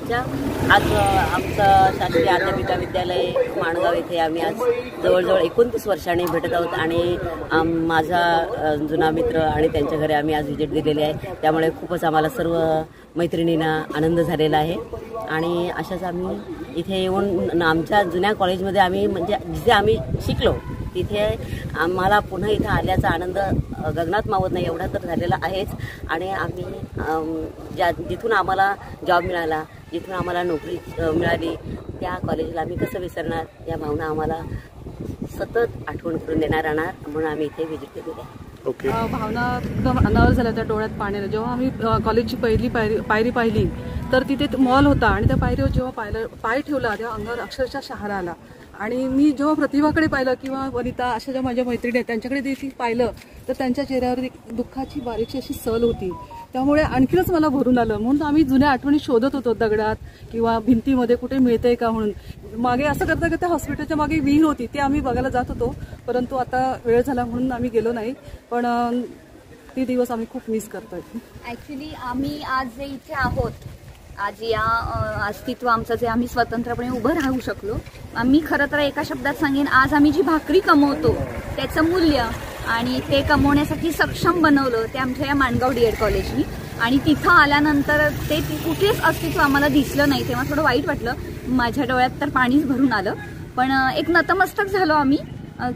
कॉलेजच्या आज आमचं शासकीय आध्यापिका विद्यालय माणगाव येथे आम्ही आज जवळजवळ 29 वर्षांनी भेटत आहोत आणि माझा जुना मित्र आणि त्यांच्या घरी आम्ही आज व्हिजिट दिलेली आहे। त्यामुळे खूपच आम्हाला सर्व मैत्रिणींना आनंद झालेला आहे आणि अशाच आम्ही इथे येऊन आमच्या जुन्या कॉलेजमध्ये आम्ही म्हणजे जिथे आम्ही शिकलो तिथे आम्हाला पुन्हा इथे आल्याचा आनंद गगनात मावत नाही एवढा तर झालेला आहेच। आणि आम्ही जिथून आम्हाला जॉब मिळाला, जिथून आम्हाला नोकरी मिळाली त्या कॉलेजला आम्ही कसं विसरणार, या भावना आम्हाला सतत आठवण करून देणार राहणार, म्हणून आम्ही इथे व्हिजिट केलेली आहे। ओके, भावना एकदम अनावर झाल्या त्या डोळ्यात पाण्याला। जेव्हा आम्ही कॉलेजची पहिली पायरी पाहिली तर तिथे मॉल होता आणि त्या पायरीवर जेव्हा पाय ठेवला तेव्हा अंगावर अक्षरशः शहारा आला। आणि मी जेव्हा प्रतिभाकडे पाहिलं किंवा वनिता अशा ज्या माझ्या मैत्रिणी आहेत त्यांच्याकडे देखील पाहिलं तर त्यांच्या चेहऱ्यावर एक दुःखाची बारीकशी अशी सल होती। त्यामुळे आणखीनच मला भरून आलं, म्हणून आम्ही जुन्या आठवणी शोधत होतो दगडात किंवा भिंतीमध्ये कुठे मिळतंय का म्हणून। मागे असं करता करता हॉस्पिटलच्या मागे विहीर होती ती आम्ही बघायला जात होतो, परंतु आता वेळ झाला म्हणून आम्ही गेलो नाही, पण ती दिवस आम्ही खूप मिस करतोय। ॲक्च्युली आम्ही आज जे इथे आहोत, आज या अस्तित्व आमचं जे आम्ही स्वतंत्रपणे उभं राहू शकलो, आम्ही खरं तर एका शब्दात सांगेन, आज आम्ही जी भाकरी कमवतो त्याचं मूल्य आणि ते कमवण्यासाठी सक्षम बनवलं ते आमच्या या माणगाव DED कॉलेजनी। आणि तिथं आल्यानंतर ते कुठेच अस्तित्व आम्हाला दिसलं नाही, तेव्हा थोडं वाईट वाटलं, माझ्या डोळ्यात तर पाणीच भरून आलं। पण एक नतमस्तक झालो आम्ही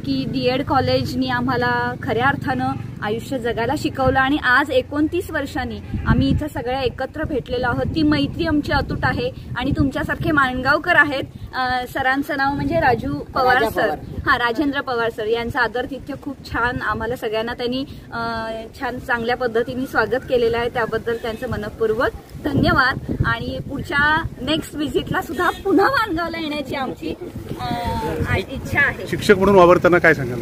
की DED कॉलेजनी आम्हाला खऱ्या अर्थानं आयुष्य जगायला शिकवलं आणि आज 29 वर्षांनी आम्ही इथं सगळ्या एकत्र भेटलेलो आहोत। ती मैत्री आमची अतूट आहे आणि तुमच्यासारखे माणगावकर आहेत। सरांचं नाव म्हणजे राजू पवार सर, राजेंद्र पवार सर, यांचं आदरातिथ्य खूप छान आम्हाला सगळ्यांना त्यांनी छान चांगल्या पद्धतीने स्वागत केलेलं आहे, त्याबद्दल त्यांचं मनपूर्वक धन्यवाद। आणि पुढच्या नेक्स्ट व्हिजिटला सुद्धा पुन्हा माणगावला येण्याची आमची इच्छा आहे। शिक्षक म्हणून वावरताना काय सांगाल?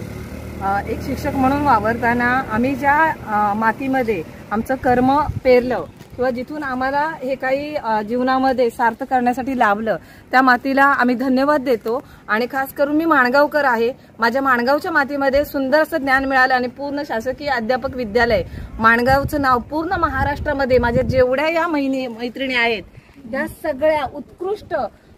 एक शिक्षक म्हणून वावरताना आम्ही ज्या मातीमध्ये आमचं कर्म पेरलं किंवा जिथून आम्हाला हे काही जीवनामध्ये सार्थ करण्यासाठी लाभलं त्या मातीला आम्ही धन्यवाद देतो। आणि खास करून मी माणगावकर आहे, माझ्या माणगावच्या मातीमध्ये सुंदर असं ज्ञान मिळालं आणि पूर्ण शासकीय अध्यापक विद्यालय माणगावचं नाव पूर्ण महाराष्ट्रामध्ये माझ्या जेवढ्या या मैत्रिणी आहेत त्या सगळ्या उत्कृष्ट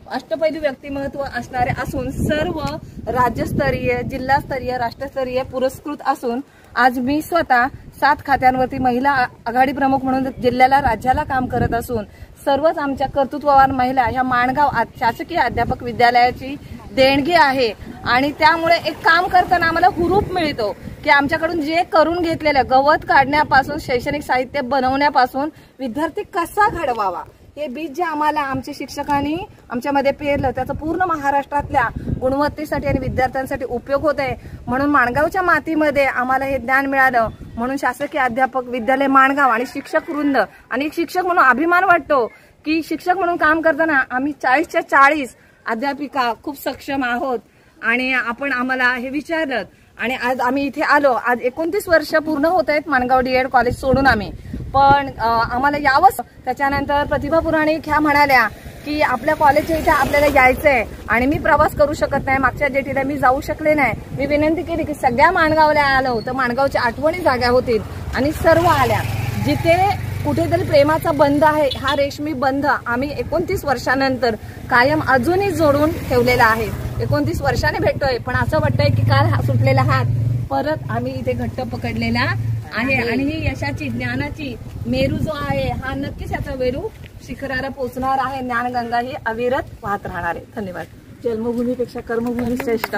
अष्टपैलू व्यक्तिमत्व असणारे असून सर्व राज्यस्तरीय, जिल्हास्तरीय, राष्ट्रस्तरीय पुरस्कृत असून आज मी स्वतः 7 खात्यांवरती महिला आघाडी प्रमुख म्हणून जिल्ह्याला, राज्याला काम करत असून सर्वच आमच्या कर्तृत्ववान महिला ह्या माणगाव शासकीय अध्यापक विद्यालयाची देणगी आहे। आणि त्यामुळे एक काम करताना आम्हाला हुरूप मिळतो की आमच्याकडून जे करून घेतलेलं गवत काढण्यापासून शैक्षणिक साहित्य बनवण्यापासून विद्यार्थी कसा घडवावा हे बीज जे आम्हाला आमच्या शिक्षकांनी आमच्यामध्ये पेरलं त्याचा पूर्ण महाराष्ट्रातल्या गुणवत्तेसाठी आणि विद्यार्थ्यांसाठी उपयोग होत आहे। म्हणून माणगावच्या मातीमध्ये आम्हाला हे ज्ञान मिळालं, म्हणून शासकीय अध्यापक विद्यालय माणगाव आणि शिक्षक वृंद आणि एक शिक्षक म्हणून अभिमान वाटतो की शिक्षक म्हणून काम करताना आम्ही 40च्या 40 अध्यापिका खूप सक्षम आहोत। आणि आपण आम्हाला हे विचारलं आणि आज आम्ही इथे आलो, आज 29 वर्ष पूर्ण होत आहेत माणगाव DED कॉलेज सोडून आम्ही, पण आम्हाला यावंच। त्याच्यानंतर प्रतिभा पुराणिक ह्या म्हणाल्या की आपल्या कॉलेजच्या इथे आपल्याला यायचंय आणि मी प्रवास करू शकत नाही, मागच्या डेटीला मी जाऊ शकले नाही। मी विनंती केली की सगळ्या माणगावला आलो तर माणगावच्या आठवणी जाग्या होतील आणि सर्व आल्या। जिथे कुठेतरी प्रेमाचा बंध आहे हा रेशमी बंध आम्ही 29 वर्षानंतर कायम अजूनही जोडून ठेवलेला आहे। 29 वर्षाने भेटतोय पण असं वाटतंय की काल सुटलेला हात परत आम्ही इथे घट्ट पकडलेला आहे। आणि ही यशाची, ज्ञानाची मेरू जो आहे हा नक्कीच याचा वेरू शिखराला पोहोचणार आहे। ज्ञानगंगा ही अविरत वाहत राहणार आहे। धन्यवाद। जन्मभूमीपेक्षा कर्मभूमी श्रेष्ठ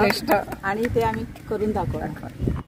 आणि ते आम्ही करून दाखवणार।